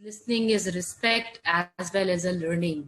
listening is respect as well as a learning.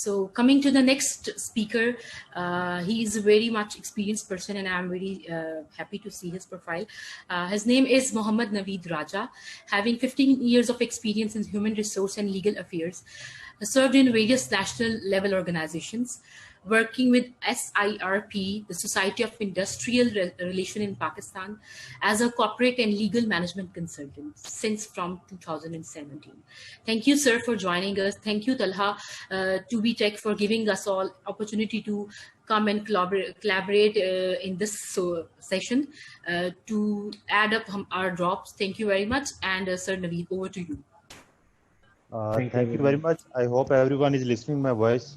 So coming to the next speaker, he is a very much experienced person and I am very happy to see his profile. His name is Mohammad Naveed Raja, having 15 years of experience in human resource and legal affairs, served in various national level organizations, working with SIRP, the Society of Industrial Relation in Pakistan, as a corporate and legal management consultant since from 2017. Thank you, sir, for joining us. Thank you, Talha, to Tech, for giving us all opportunity to come and collaborate in this session to add up our drops. Thank you very much. And Sir Naveed, over to you. Thank you very much. I hope everyone is listening my voice.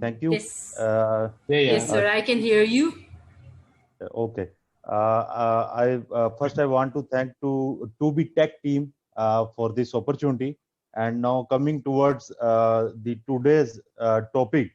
Thank you. Yes. Yes, sir. I can hear you. Okay. First I want to thank to Tech team for this opportunity. And now coming towards the today's topic,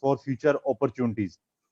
for future opportunities.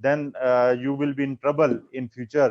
then you will be in trouble in future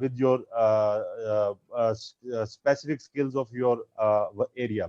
with your specific skills of your area.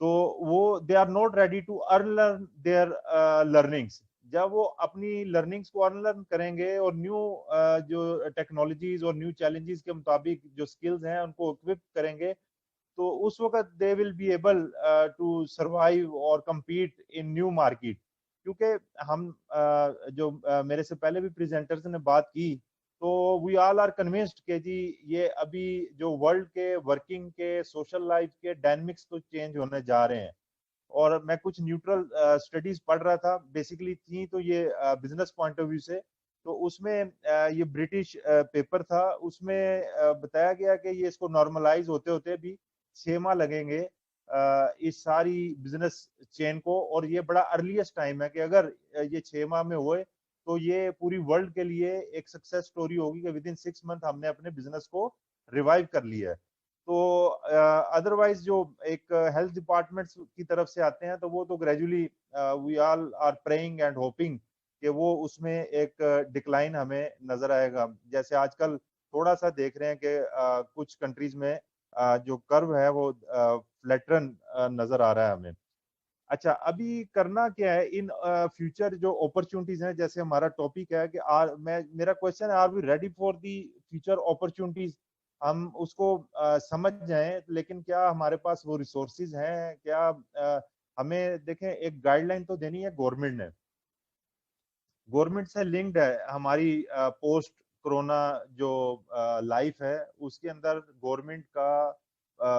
تو وہ they are not ready to earn their learnings. جب وہ اپنی learnings کو ارن کریں گے اور new جو ٹیکنالوجیز اور نیو چیلنجز کے مطابق جو اسکلز ہیں ان کو اکوپ کریں گے, تو اس وقت they will be able to survive اور کمپیٹ ان نیو مارکیٹ. کیونکہ ہم جو میرے سے پہلے بھی پریزنٹرز نے بات کی, تو وی آل آر کنونسڈ کہ جی یہ ابھی جو ورلڈ کے ورکنگ کے سوشل لائف کے ڈائنمکس تو چینج ہونے جا رہے ہیں. اور میں کچھ نیوٹرل اسٹڈیز پڑھ رہا تھا, بیسیکلی تھیں تو یہ بزنس پوائنٹ آف ویو سے, تو اس میں یہ برٹش پیپر تھا, اس میں بتایا گیا کہ یہ اس کو نارملائز ہوتے ہوتے بھی 6 ماہ لگیں گے اس ساری بزنس چین کو, اور یہ بڑا ارلیسٹ ٹائم ہے کہ اگر یہ 6 ماہ میں ہوئے تو یہ پوری ورلڈ کے لیے ایک سکسیس سٹوری ہوگی کہ ود ان 6 منتھ ہم نے اپنے بزنس کو ریوائیو کر لیا ہے. تو ادروائز جو ایک ہیلتھ ڈپارٹمنٹ کی طرف سے آتے ہیں تو وہ تو gradually we all are praying and hoping کہ وہ اس میں ایک ڈکلائن ہمیں نظر آئے گا. جیسے آج کل تھوڑا سا دیکھ رہے ہیں کہ کچھ کنٹریز میں جو کرو ہے وہ فلیٹرن نظر آ رہا ہے ہمیں. اچھا, ابھی کرنا کیا ہے ان فیوچر جو اپرچونٹیز ہیں, جیسے ہمارا ٹاپک ہے کہ میرا کوشچن ہے are we ready for the future opportunities, ہم اس کو سمجھ جائیں, لیکن کیا ہمارے پاس وہ ریسورسز ہیں, کیا ہمیں دیکھیں ایک گائیڈ لائن تو دینی ہے گورنمنٹ نے, گورنمنٹ سے لنکڈ ہے ہماری پوسٹ کرونا جو لائف ہے, اس کے اندر گورنمنٹ کا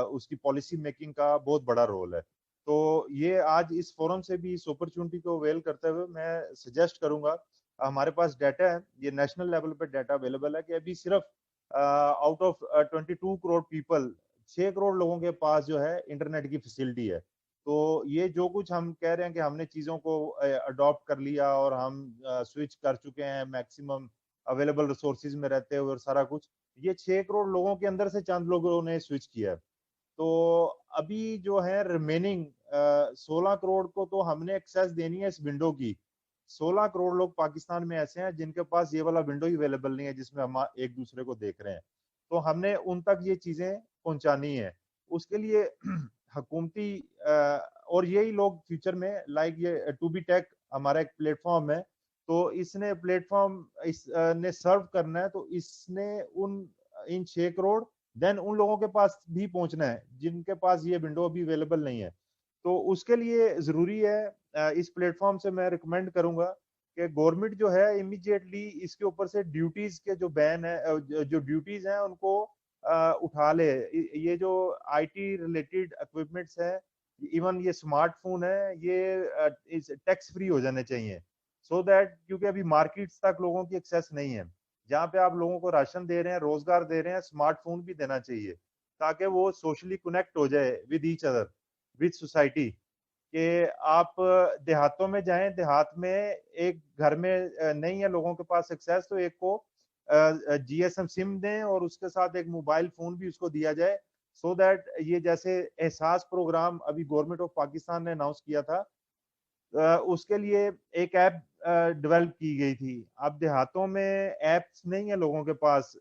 اس کی پالیسی میکنگ کا بہت بڑا رول ہے. تو یہ آج اس فورم سے بھی اس اپرچونٹی کو ویل کرتے ہوئے میں سجیسٹ کروں گا, ہمارے پاس ڈیٹا ہے, یہ نیشنل لیول پہ ڈیٹا اویلیبل ہے کہ ابھی صرف out of 22 crore people 6 crore لوگوں کے پاس جو ہے انٹرنیٹ کی فیسلٹی ہے. تو یہ جو کچھ ہم کہہ رہے ہیں کہ ہم نے چیزوں کو اڈاپٹ کر لیا اور ہم سوئچ کر چکے ہیں میکسیمم اویلیبل ریسورسز میں رہتے ہوئے اور سارا کچھ, یہ 6 کروڑ لوگوں کے اندر سے چند لوگوں نے سوئچ کیا ہے. تو ابھی جو ہے ریمیننگ 16 کروڑ کو تو ہم نے ایکسیس دینی ہے اس ونڈو کی. 16 کروڑ لوگ پاکستان میں ایسے ہیں جن کے پاس یہ والا ونڈو ہی اویلیبل نہیں ہے جس میں ہم ایک دوسرے کو دیکھ رہے ہیں. تو ہم نے ان تک یہ چیزیں پہنچانی ہے. اس کے لیے حکومتی اور یہی لوگ فیوچر میں لائک یہ ٹو بی ٹیک ہمارا ایک پلیٹ فارم ہے, تو اس نے پلیٹ فارم اس نے سرو کرنا ہے, تو اس نے ان 6 کروڑ دین ان لوگوں کے پاس بھی پہنچنا ہے جن کے پاس یہ ونڈو بھی اویلیبل نہیں ہے. تو اس کے لیے ضروری ہے اس پلیٹ فارم سے میں ریکمینڈ کروں گا کہ گورنمنٹ جو ہے امیڈیٹلی اس کے اوپر سے ڈیوٹیز کے جو بین ہے, جو ڈیوٹیز ہیں ان کو اٹھا لے. یہ جو آئی ٹی ریلیٹڈ اکوپمنٹس ہیں, ایون یہ سمارٹ فون ہے, یہ ٹیکس فری ہو جانے چاہیے, سو دیٹ کیونکہ ابھی مارکیٹس تک لوگوں کی ایکسیس نہیں ہے. جہاں پہ آپ لوگوں کو راشن دے رہے ہیں, روزگار دے رہے ہیں, اسمارٹ فون بھی دینا چاہیے تاکہ وہ سوشلی کنیکٹ ہو جائے with each other, with society. کہ آپ دیہاتوں میں جائیں, دیہات میں ایک گھر میں نہیں ہے لوگوں کے پاس ایکسیس, تو ایک کو جی ایس ایم سم دیں اور اس کے ساتھ ایک موبائل فون بھی اس کو دیا جائے, سو دیٹ یہ جیسے احساس پروگرام ابھی گورنمنٹ آف پاکستان نے اناؤنس کیا تھا, اس کے لیے ایک ایپ ڈیولپ کی گئی تھی. اب دیہاتوں میں ایپس نہیں ہے لوگوں کے پاس,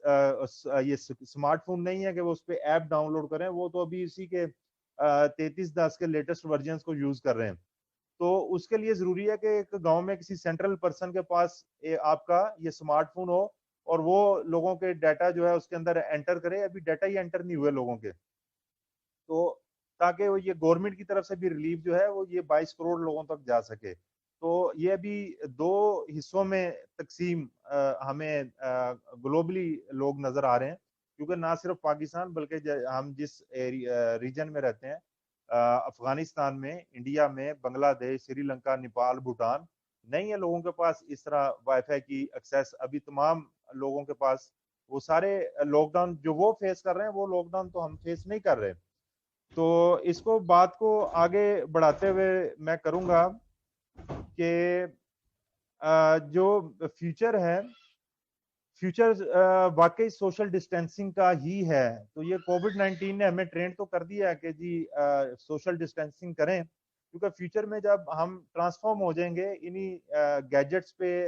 یہ اسمارٹ فون نہیں ہے کہ وہ اس پہ ایپ ڈاؤن لوڈ کریں, وہ تو ابھی اسی کے 3310 کے لیٹسٹ ورژنس کو یوز کر رہے ہیں. تو اس کے لیے ضروری ہے کہ ایک گاؤں میں کسی سینٹرل پرسن کے پاس آپ کا یہ اسمارٹ فون ہو اور وہ لوگوں کے ڈیٹا جو ہے اس کے اندر انٹر کرے. ابھی ڈیٹا ہی انٹر نہیں ہوئے لوگوں کے, تو تاکہ وہ یہ گورنمنٹ کی طرف سے بھی ریلیف جو ہے وہ یہ 22 کروڑ لوگوں تک جا سکے. تو یہ ابھی 2 حصوں میں تقسیم ہمیں گلوبلی لوگ نظر آ رہے ہیں, کیونکہ نہ صرف پاکستان بلکہ ہم جس ریجن میں رہتے ہیں, افغانستان میں, انڈیا میں, بنگلہ دیش, سری لنکا, نیپال, بھوٹان, نہیں ہے لوگوں کے پاس اس طرح وائی فائی کی ایکسیس. ابھی تمام لوگوں کے پاس وہ سارے لاک ڈاؤن جو وہ فیس کر رہے ہیں وہ لاک ڈاؤن تو ہم فیس نہیں کر رہے. تو اس کو بات کو آگے بڑھاتے ہوئے میں کروں گا کہ جو فیوچر ہے, فیوچر واقعی سوشل ڈسٹینسنگ کا ہی ہے. تو یہ کووڈ-19 نے ہمیں ٹرینڈ تو کر دیا ہے کہ جی سوشل ڈسٹینسنگ کریں, کیونکہ فیوچر میں جب ہم ٹرانسفارم ہو جائیں گے, انہی گیجٹس پہ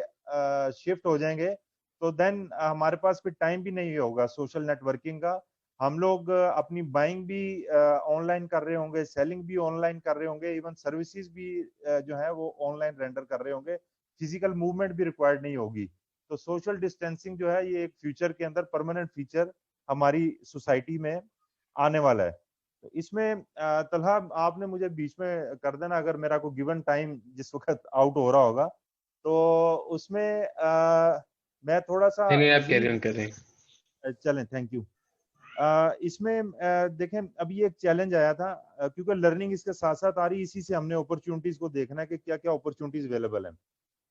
شفٹ ہو جائیں گے, تو دین ہمارے پاس پھر ٹائم بھی نہیں ہوگا سوشل نیٹ ورکنگ کا. ہم لوگ اپنی بائنگ بھی آن لائن کر رہے ہوں گے, سیلنگ بھی آن لائن کر رہے ہوں گے, ایون سروسز بھی جو ہے وہ آن لائن رینڈر کر رہے ہوں گے, فزیکل موومنٹ بھی ریکوائرڈ نہیں ہوگی. تو سوشل ڈسٹینسنگ جو ہے یہ ایک فیوچر کے اندر پرماننٹ فیچر ہماری سوسائٹی میں آنے والا ہے. تو اس میں طلحہ آپ نے مجھے بیچ میں کر دینا اگر میرا کوئی گیون ٹائم جس وقت آؤٹ ہو رہا ہوگا, تو اس میں میں تھوڑا سا آپ کیری آن کریں. چلیں, تھینک یو. اس میں دیکھیں ابھی ایک چیلنج آیا تھا کیونکہ لرننگ اس کے ساتھ ساتھ آ رہی, اسی سے ہم نے اپرچونٹیز کو دیکھنا ہے کہ کیا کیا اپرچونٹیز اویلیبل ہیں.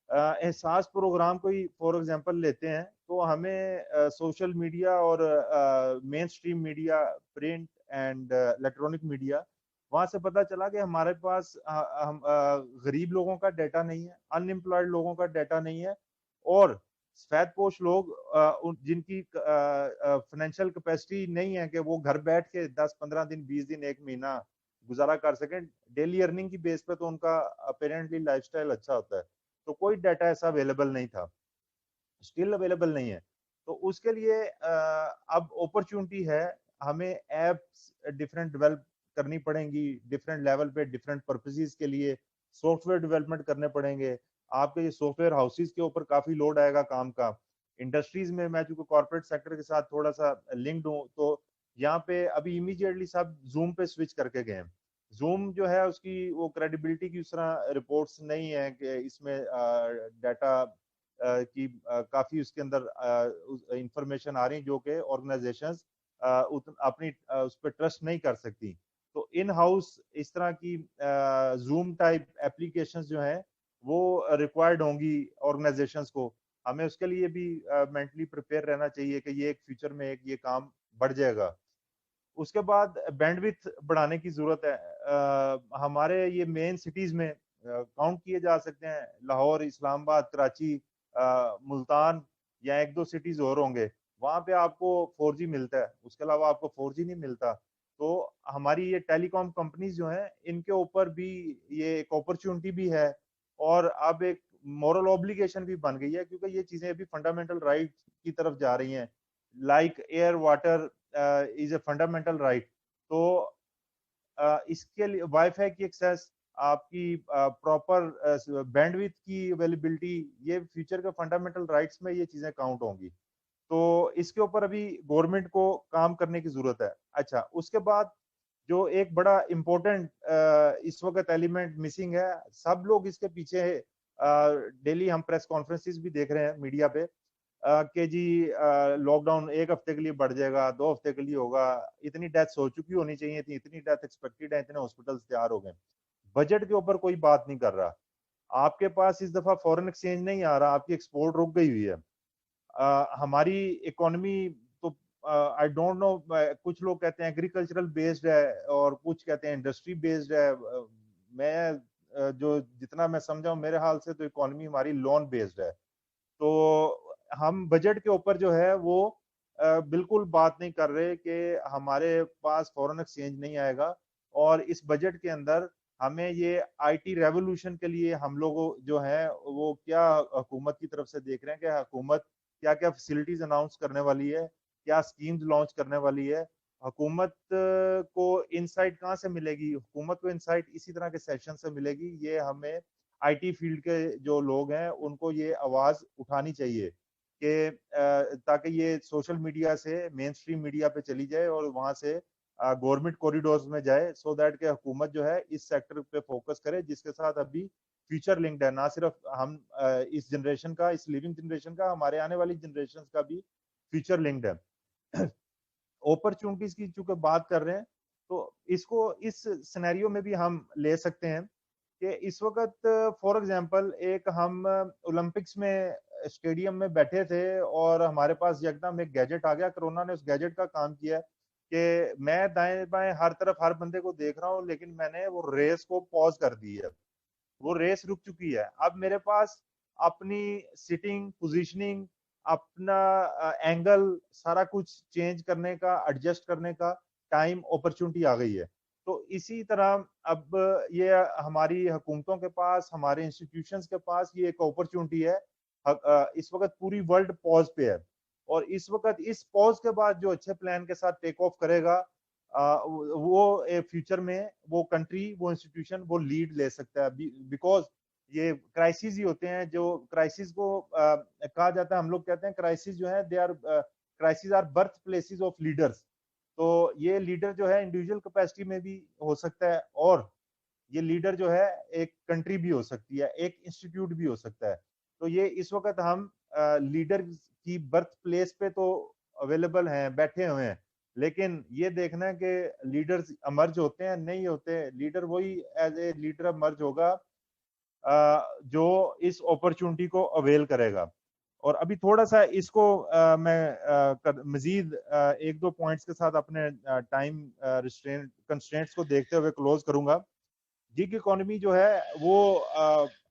احساس پروگرام کوئی فور ایگزامپل لیتے ہیں تو ہمیں سوشل میڈیا اور mainstream media, print and electronic media, وہاں سے پتا چلا کہ ہمارے پاس غریب لوگوں کا ڈیٹا نہیں ہے, ان امپلائڈ لوگوں کا ڈیٹا نہیں ہے, اور سفید پوش لوگ جن کی فائنینشیل کیپیسٹی نہیں ہے کہ وہ گھر بیٹھ کے 10-15 دن 20 دن 1 مہینہ گزارا کر سکیں ڈیلی ارننگ کی بیس پہ, تو ان کا اپیرنٹلی لائف سٹائل اچھا ہوتا ہے. تو کوئی ڈیٹا ایسا اویلیبل نہیں تھا, اسٹل اویلیبل نہیں ہے. تو اس کے لیے اب اپرچونٹی ہے, ہمیں ایپس ڈفرینٹ ڈیولپ کرنی پڑیں گی, ڈفرینٹ لیول پہ ڈفرینٹ پرپزز کے لیے سافٹ ویئر ڈیولپمنٹ کرنے پڑیں گے. آپ کے یہ سافٹ ویئر ہاؤسز کے اوپر کافی لوڈ آئے گا کام کا. انڈسٹریز میں میں چونکہ کارپوریٹ سیکٹر کے ساتھ تھوڑا سا لنکڈ ہوں, تو یہاں پہ ابھی امیڈیٹلی سب زوم پہ سوئچ کر کے گئے ہیں. زوم جو ہے اس کی وہ کریڈیبلٹی کی اس طرح رپورٹس نہیں ہے کہ اس میں ڈیٹا کی کافی اس کے اندر انفارمیشن آ رہی ہیں جو کہ آرگنائزیشنز اپنی اس پہ ٹرسٹ نہیں کر سکتی. تو ان ہاؤس اس طرح کی زوم ٹائپ اپلیکیشنز جو ہیں وہ ریکوائرڈ ہوں گی آرگنائزیشنز کو. ہمیں اس کے لیے بھی مینٹلی پریپیئر رہنا چاہیے کہ یہ ایک فیوچر میں ایک یہ کام بڑھ جائے گا. اس کے بعد بینڈ وتھ بڑھانے کی ضرورت ہے. ہمارے یہ مین سٹیز میں کاؤنٹ کیے جا سکتے ہیں, لاہور, اسلام آباد, کراچی, ملتان, یا 1-2 سٹیز اور ہوں گے, وہاں پہ آپ کو 4G ملتا ہے, اس کے علاوہ آپ کو 4G نہیں ملتا. تو ہماری یہ ٹیلی کام کمپنیز جو ہیں ان کے اوپر بھی یہ ایک اپرچونٹی بھی ہے, اور اب ایک مورل اوبلیگیشن بھی بن گئی ہے, کیونکہ یہ چیزیں ابھی فنڈامنٹل رائٹ کی طرف جا رہی ہیں. Like air, water is a fundamental right. تو اس کے لیے وائی فائی کی ایکسیس, آپ کی پراپر بینڈ وتھ کی اویلیبلٹی, یہ فیوچر کے فنڈامنٹل رائٹس میں یہ چیزیں کاؤنٹ ہوں گی. تو اس کے اوپر ابھی گورنمنٹ کو کام کرنے کی ضرورت ہے. اچھا, اس کے بعد جو ایک بڑا امپورٹنٹ اس وقت ایلیمنٹ مسنگ ہے, سب لوگ اس کے پیچھے ڈیلی ہم پریس کانفرنسز بھی دیکھ رہے ہیں میڈیا پہ کہ جی لاک ڈاؤن 1 ہفتے کے لیے بڑھ جائے گا, 2 ہفتے کے لیے ہوگا, اتنی ڈیتھس ہو چکی ہونی چاہیے تھی, اتنی ڈیتھ ایکسپیکٹڈ ہے, اتنے ہاسپٹلس تیار ہو گئے. بجٹ کے اوپر کوئی بات نہیں کر رہا. آپ کے پاس اس دفعہ فورن ایکسچینج نہیں آ رہا, آپ کی ایکسپورٹ رک گئی ہوئی ہے. ہماری اکانومی تو آئی ڈونٹ نو, کچھ لوگ کہتے ہیں ایگریکلچرل بیسڈ ہے اور کچھ کہتے ہیں انڈسٹری بیسڈ ہے. میں جو جتنا میں سمجھا ہوں میرے حال سے تو اکانومی ہماری لون بیسڈ ہے. تو ہم بجٹ کے اوپر جو ہے وہ بالکل بات نہیں کر رہے کہ ہمارے پاس فورن ایکسچینج نہیں آئے گا, اور اس بجٹ کے اندر ہمیں یہ آئی ٹی ریولوشن کے لیے ہم لوگ جو ہیں وہ کیا حکومت کی طرف سے دیکھ رہے ہیں کہ حکومت کیا کیا فیسلٹیز اناؤنس کرنے والی ہے, کیا اسکیمز لانچ کرنے والی ہے. حکومت کو انسائٹ کہاں سے ملے گی؟ حکومت کو انسائٹ اسی طرح کے سیشن سے ملے گی. یہ ہمیں آئی ٹی فیلڈ کے جو لوگ ہیں ان کو یہ آواز اٹھانی چاہیے کہ تاکہ یہ سوشل میڈیا سے مین سٹریم میڈیا پہ چلی جائے اور وہاں سے گورنمنٹ کوریڈورز میں جائے, سو دیٹ کہ حکومت جو ہے اس سیکٹر پہ فوکس کرے جس کے ساتھ ابھی فیوچر لنکڈ ہے. نہ صرف ہم اس جنریشن کا, اس لیونگ جنریشن کا, ہمارے آنے والی جنریشن کا بھی فیوچر لنکڈ ہے. اپرچونٹیز کی چونکہ بات کر رہے ہیں تو اس کو اس سینیریو میں بھی ہم لے سکتے ہیں کہ اس وقت فار ایگزامپل ایک ہم اولمپکس میں اسٹیڈیم میں بیٹھے تھے اور ہمارے پاس یکدم ایک گیجٹ آ گیا. کرونا نے اس گیجٹ کا کام کیا کہ میں دائیں بائیں ہر طرف ہر بندے کو دیکھ رہا ہوں, لیکن میں نے وہ ریس کو پاز کر دی ہے, وہ ریس رک چکی ہے. اب میرے پاس اپنی سٹنگ پوزیشننگ, اپنا اینگل, سارا کچھ چینج کرنے کا, ایڈجسٹ کرنے کا ٹائم, اپرچونٹی آ گئی ہے. تو اسی طرح اب یہ ہماری حکومتوں کے پاس, ہمارے انسٹیٹیوشنز کے پاس یہ ایک اپرچونٹی ہے. اس وقت پوری ورلڈ پاز پہ ہے. اور اس وقت اس پوز کے بعد جو اچھے پلان کے ساتھ ٹیک آف کرے گا وہ فیوچر میں وہ کنٹری وہ انسٹیٹیوشن وہ لیڈ لے سکتا ہے. بیکاز یہ کرائسس ہی ہوتے ہیں جو کرائسس کو کہا جاتا ہے, ہم لوگ کہتے ہیں کرائسس جو ہے crisis are birth places of leaders. تو یہ لیڈر جو ہے انڈیویجول کیپیسٹی میں بھی ہو سکتا ہے, اور یہ لیڈر جو ہے ایک کنٹری بھی ہو سکتی ہے, ایک انسٹیٹیوٹ بھی ہو سکتا ہے. تو یہ اس وقت ہم لیڈر کی برتھ پلیس پہ تو اویلیبل ہیں, بیٹھے ہوئے ہیں, لیکن یہ دیکھنا ہے کہ لیڈرز امرج ہوتے ہیں نہیں ہوتے. لیڈر وہی ایز اے لیڈر امرج ہوگا جو اس اپرچونٹی کو اویل کرے گا. اور ابھی تھوڑا سا اس کو میں مزید ایک دو پوائنٹس کے ساتھ اپنے ٹائم کنسٹرینٹس کو دیکھتے ہوئے کلوز کروں گا. گیگ اکانومی جو ہے وہ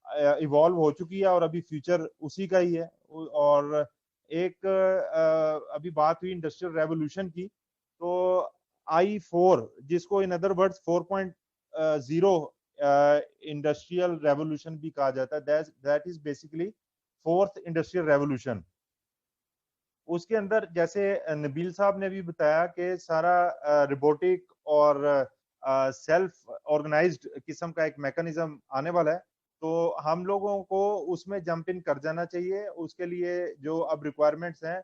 ایوالو ہو چکی ہے اور ابھی فیوچر اسی کا ہی ہے. اور ایک ابھی بات ہوئی انڈسٹریل ریولوشن کی, تو I4 جس کو in other words 4.0 industrial revolution بھی کہا جاتا ہے, that is basically fourth industrial revolution. اس کے اندر جیسے نبیل صاحب نے بھی بتایا کہ سارا روبوٹک اور سیلف آرگنائزڈ قسم کا ایک میکانزم آنے والا ہے, تو ہم لوگوں کو اس میں جمپ ان کر جانا چاہیے. اس کے لیے جو اب ریکوائرمنٹس ہیں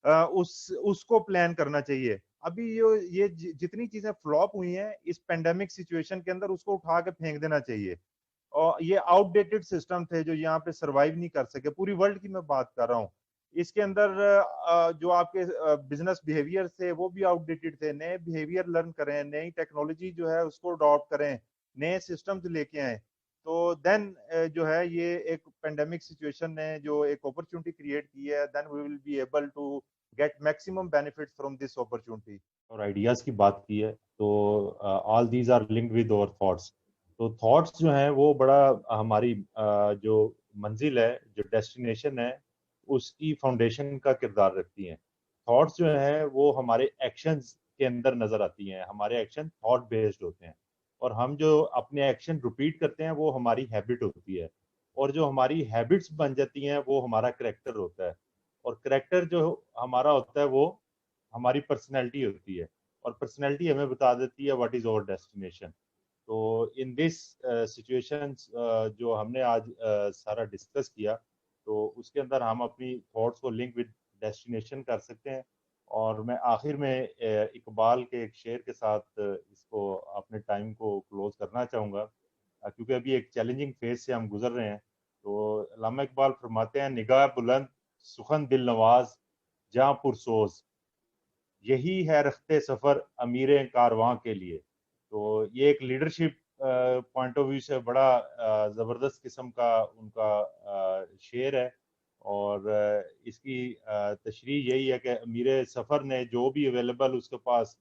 اس کو پلان کرنا چاہیے. ابھی یہ جتنی چیزیں فلاپ ہوئی ہیں اس پینڈیمک سچویشن کے اندر, اس کو اٹھا کے پھینک دینا چاہیے. اور یہ آؤٹ ڈیٹڈ سسٹم تھے جو یہاں پہ سروائیو نہیں کر سکے. پوری ورلڈ کی میں بات کر رہا ہوں. اس کے اندر جو آپ کے بزنس بیہیویئر تھے وہ بھی آؤٹ ڈیٹڈ تھے. نئے بیہیویئر لرن کریں, نئی ٹیکنالوجی جو ہے اس کو اڈاپٹ کریں, نئے سسٹمز لے کے آئیں. تو دین جو ہے یہ ایک پینڈیمک سچویشن نے جو ایک اپرچونٹی کریٹ کی ہے, then we will be able to get maximum benefit from this opportunity. اور آئیڈیاز کی بات کی ہے تو all these are linked with our thoughts. تو تھاٹس جو ہیں وہ بڑا ہماری جو منزل ہے, جو ڈیسٹینیشن ہے, اس کی فاؤنڈیشن کا کردار رکھتی ہیں. تھاٹس جو ہیں وہ ہمارے ایکشنز کے اندر نظر آتی ہیں. ہمارے ایکشن تھاٹ بیسڈ ہوتے ہیں, اور ہم جو اپنے ایکشن ریپیٹ کرتے ہیں وہ ہماری ہیبٹ ہوتی ہے, اور جو ہماری ہیبٹس بن جاتی ہیں وہ ہمارا کریکٹر ہوتا ہے, اور کریکٹر جو ہمارا ہوتا ہے وہ ہماری پرسنالٹی ہوتی ہے, اور پرسنالٹی ہمیں بتا دیتی ہے واٹ از آور ڈیسٹینیشن. تو ان دس سچویشن جو ہم نے آج سارا ڈسکس کیا, تو اس کے اندر ہم اپنی تھاٹس کو لنک ود ڈیسٹینیشن کر سکتے ہیں. اور میں آخر میں اقبال کے ایک شعر کے ساتھ اس کو اپنے ٹائم کو کلوز کرنا چاہوں گا, کیونکہ ابھی ایک چیلنجنگ فیز سے ہم گزر رہے ہیں. تو علامہ اقبال فرماتے ہیں, نگاہ بلند سخن دل نواز جہاں پرسوز, یہی ہے رخت سفر امیر کارواں کے لیے. تو یہ ایک لیڈرشپ پوائنٹ آف ویو سے بڑا زبردست قسم کا ان کا شعر ہے, اور اس کی تشریح یہی ہے کہ امیر سفر نے جو بھی اویلیبل اس کے پاس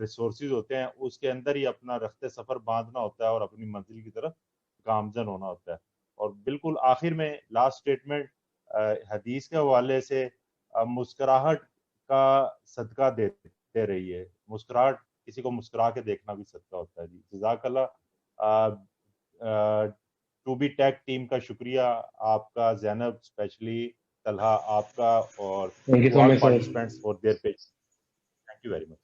ریسورسز ہوتے ہیں اس کے اندر ہی اپنا رخت سفر باندھنا ہوتا ہے اور اپنی منزل کی طرف گامزن ہونا ہوتا ہے. اور بالکل آخر میں لاسٹ اسٹیٹمنٹ حدیث کے حوالے سے, مسکراہٹ کا صدقہ دیتے رہیے. مسکراہٹ, کسی کو مسکرا کے دیکھنا بھی صدقہ ہوتا ہے. جی جزاک اللہ. ٹو بی ٹیک ٹیم کا شکریہ آپ کا, زینب اسپیشلی, طلحہ آپ کا, اور participants for their patience. Thank you very much.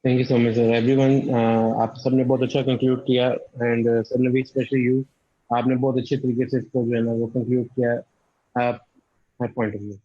Thank you so much sir everyone. آپ سب نے بہت اچھا کنکلوڈ کیا, اینڈ سر نے بھی اسپیشلی یو, آپ نے بہت اچھے طریقے سے اس کو جو ہے نا وہ کنکلوڈ کیا. آپ پوائنٹ آف ویو